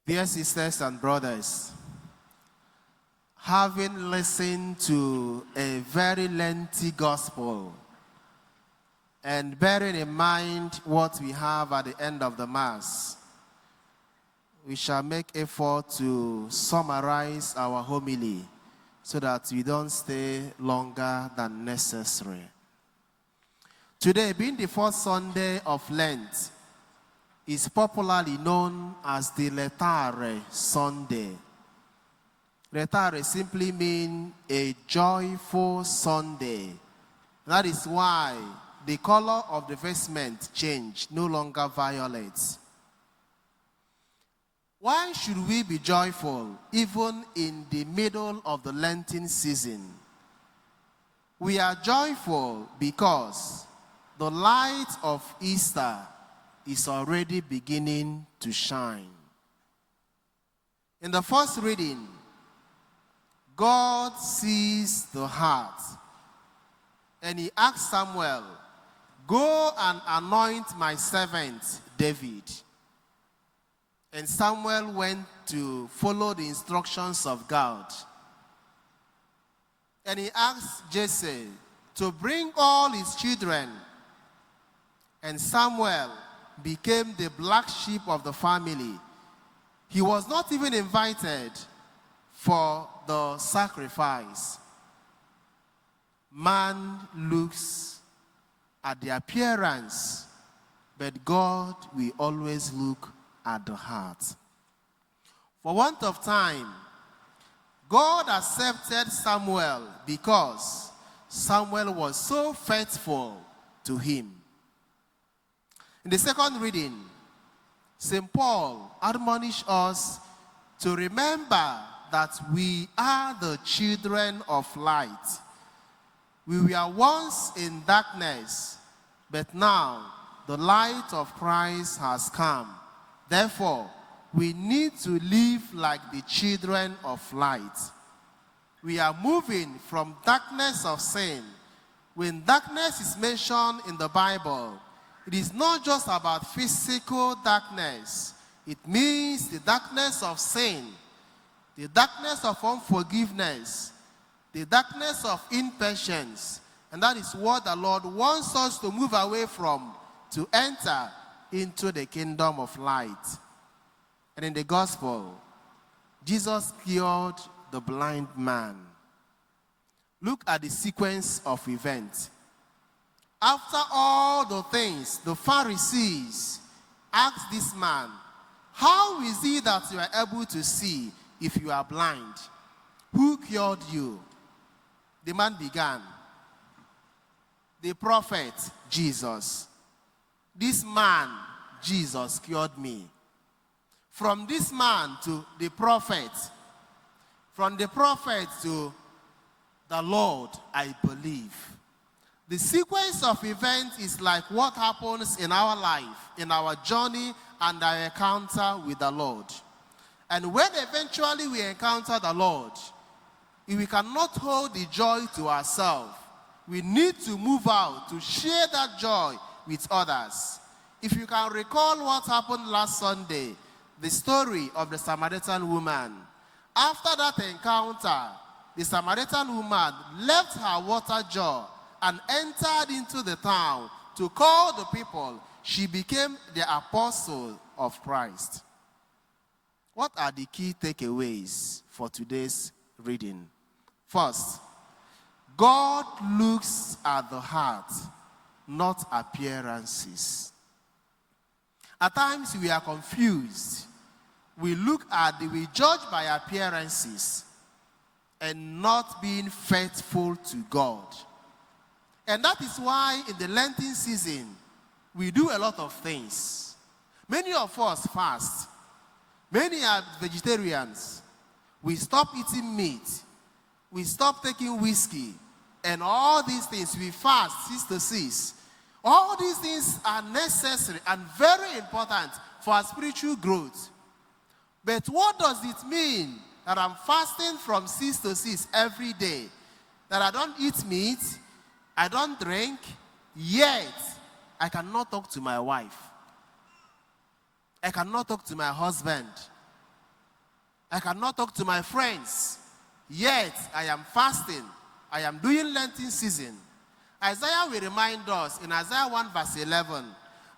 Dear sisters and brothers, having listened to a very lengthy gospel and bearing in mind what we have at the end of the Mass, we shall make effort to summarize our homily so that we don't stay longer than necessary. Today, being the fourth Sunday of Lent, is popularly known as the Laetare Sunday. Laetare simply means a joyful Sunday. That is why the color of the vestment changed, no longer violet. Why should we be joyful even in the middle of the Lenten season? We are joyful because the light of Easter is already beginning to shine. In the first reading, God sees the heart, and he asked Samuel, "Go and anoint my servant David." And Samuel went to follow the instructions of God. And he asked Jesse to bring all his children. And Samuel became the black sheep of the family. He was not even invited for the sacrifice. Man looks at the appearance, but God will always look at the heart. For want of time, God accepted Samuel because Samuel was so faithful to him. In the second reading, St. Paul admonished us to remember that we are the children of light. We were once in darkness, but now the light of Christ has come. Therefore, we need to live like the children of light. We are moving from darkness of sin. When darkness is mentioned in the Bible, it is not just about physical darkness. It means the darkness of sin, the darkness of unforgiveness, the darkness of impatience. And that is what the Lord wants us to move away from, to enter into the kingdom of light. And in the gospel, Jesus cured the blind man. Look at the sequence of events. After all the things, the Pharisees asked this man, "How is it that you are able to see if you are blind? Who cured you?" The man began, "The prophet Jesus. This man, Jesus, cured me." From this man to the prophet, from the prophet to the Lord, I believe. The sequence of events is like what happens in our life, in our journey and our encounter with the Lord. And when eventually we encounter the Lord, we cannot hold the joy to ourselves. We need to move out to share that joy with others. If you can recall what happened last Sunday, the story of the Samaritan woman. After that encounter, the Samaritan woman left her water jar and entered into the town to call the people. She became the apostle of Christ. What are the key takeaways for today's reading? First, God looks at the heart, not appearances. At times we are confused. We judge by appearances and not being faithful to God. And that is why in the Lenten season, we do a lot of things. Many of us fast. Many are vegetarians. We stop eating meat. We stop taking whiskey. And all these things, we fast 6 to 6. All these things are necessary and very important for our spiritual growth. But what does it mean that I'm fasting from 6 to 6 every day? That I don't eat meat, I don't drink, yet I cannot talk to my wife. I cannot talk to my husband. I cannot talk to my friends. Yet I am fasting. I am doing Lenten season. Isaiah will remind us in Isaiah 1 verse 11,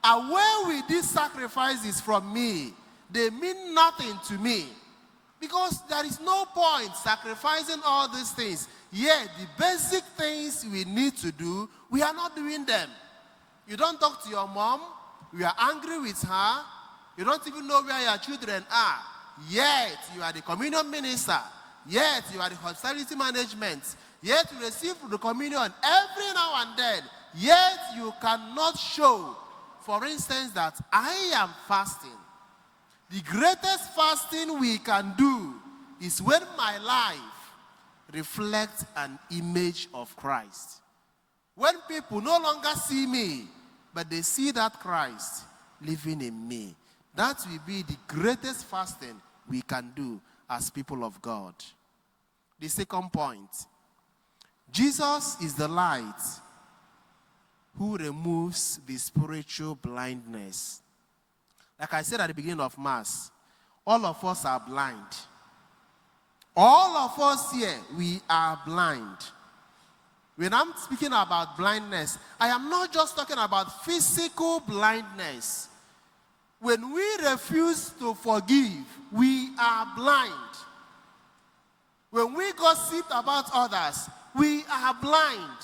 away with these sacrifices from me, they mean nothing to me. Because there is no point sacrificing all these things. Yet the basic things we need to do, we are not doing them. You don't talk to your mom. You are angry with her. You don't even know where your children are. Yet you are the communion minister. Yet you are the hospitality management. Yet you receive the communion every now and then. Yet you cannot show, for instance, that I am fasting. The greatest fasting we can do is when my life reflects an image of Christ. When people no longer see me, but they see that Christ living in me. That will be the greatest fasting we can do as people of God. The second point, Jesus is the light who removes the spiritual blindness. Like I said at the beginning of Mass, all of us are blind. All of us here, we are blind. When I'm speaking about blindness, I am not just talking about physical blindness. When we refuse to forgive, we are blind. When we gossip about others, we are blind.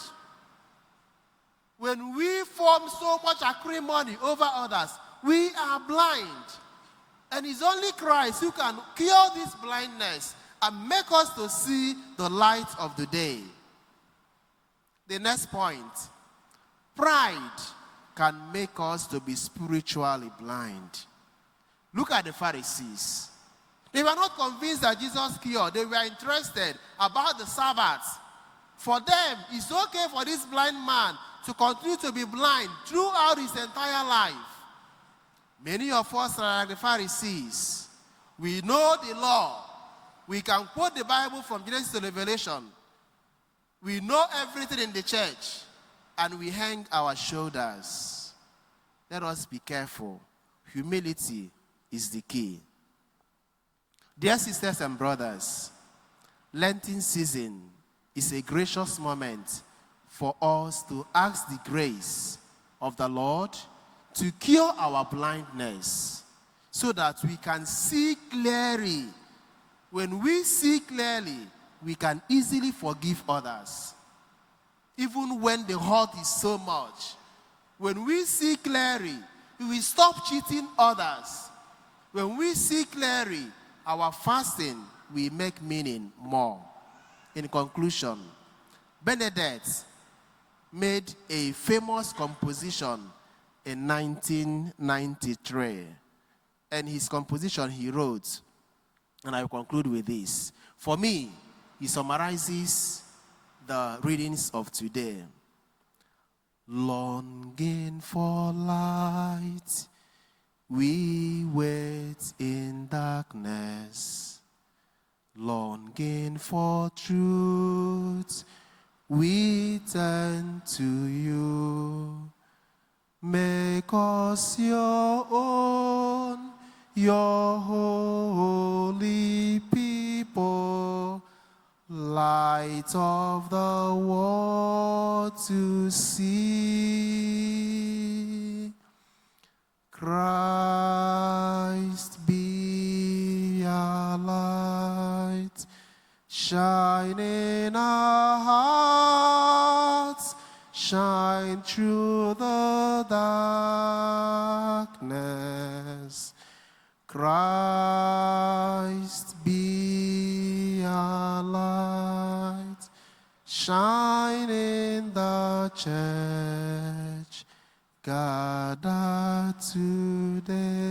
When we form so much acrimony over others, we are blind. And it's only Christ who can cure this blindness and make us to see the light of the day. The next point, pride can make us to be spiritually blind. Look at the Pharisees. They were not convinced that Jesus cured. They were interested about the Sabbath. For them, it's okay for this blind man to continue to be blind throughout his entire life. Many of us are like the Pharisees. We know the law. We can quote the Bible from Genesis to Revelation. We know everything in the church, and we hang our shoulders. Let us be careful. Humility is the key. Dear sisters and brothers, Lenten season is a gracious moment for us to ask the grace of the Lord to cure our blindness so that we can see clearly. When we see clearly, we can easily forgive others. Even when the hurt is so much. When we see clearly, we will stop cheating others. When we see clearly, our fasting will make meaning more. In conclusion, Benedict made a famous composition in 1993. And his composition he wrote, and I will conclude with this. For me, he summarizes the readings of today. Longing for light, we wait in darkness. Longing for truth, we turn to you. Make us your own, your holy people, light of the world to see. Christ be our light, shine in our hearts, shine through the darkness. Christ be our light, shine in the church gathered today.